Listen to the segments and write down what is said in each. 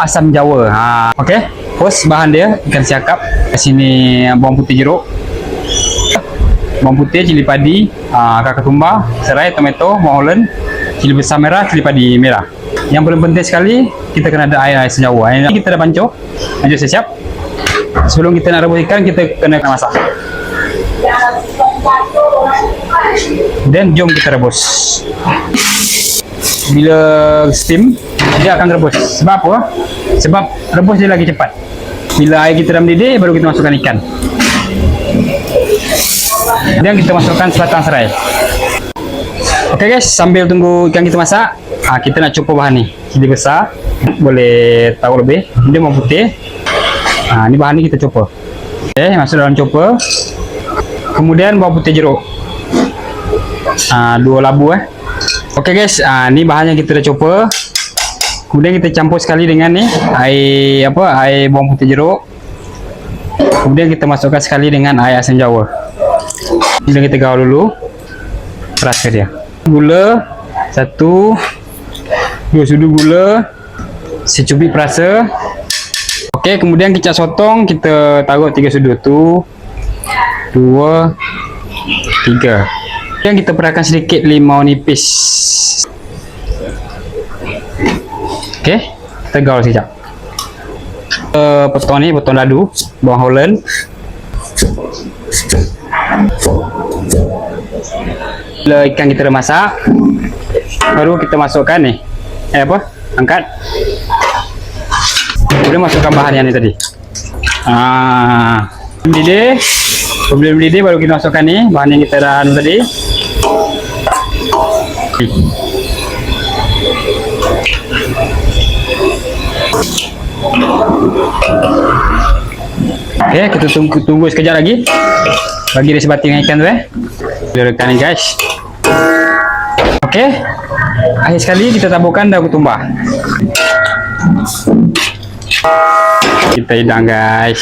Asam Jawa. Okey. First bahan dia ikan siakap. Kat sini bawang putih jeruk. Bawang putih, cili padi, kakak tumbar, serai, tomato, bawang holland, cili besar merah, cili padi merah. Yang paling penting sekali, kita kena ada air asam Jawa. Ini kita dah pancur. Lanjut siap. Sebelum kita nak rebus ikan, kita kena masak. Dan jom kita rebus. Bila steam, dia akan rebus. Sebab apa? Sebab rebus dia lagi cepat. Bila air kita dah mendidih, baru kita masukkan ikan. Dan kita masukkan sebatang serai. Okey guys, sambil tunggu ikan kita masak, kita nak cuba bahan ni. Cili besar, boleh taruh lebih. Ini bawang putih. Ni bahan ni kita cuba. Okey, masuk dalam cuba. Kemudian bawang putih jeruk. 2 labu Okey guys, ni bahannya kita dah cuba. Kemudian kita campur sekali dengan ni air bawang putih jeruk. Kemudian kita masukkan sekali dengan air asam Jawa. Kemudian kita gaul dulu. Rasa dia. Gula 1, 2 sudu gula, secubit perasa. Okey, kemudian kicap sotong kita taruh 3 sudu tu. 2, 3. Dan kita perahkan sedikit limau nipis. Okey, kita gaul sekejap. Potong ladu, bawang holland. Bila ikan kita dah masak, baru kita masukkan ni. Angkat. Kemudian masukkan bahan yang ni tadi. Sebelum mendidih baru kita masukkan ni bahan yang kita dah anu tadi. Okey, kita tunggu sekejap lagi. Bagi dia sebati dengan ikan tu Kita rekan ni guys. Okey. Akhir sekali kita taburkan daun ketumbar. Kita hidang guys.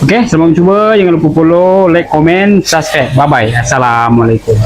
Okey, selamat mencuba. Jangan lupa follow, like, komen, subscribe. Bye bye. Assalamualaikum.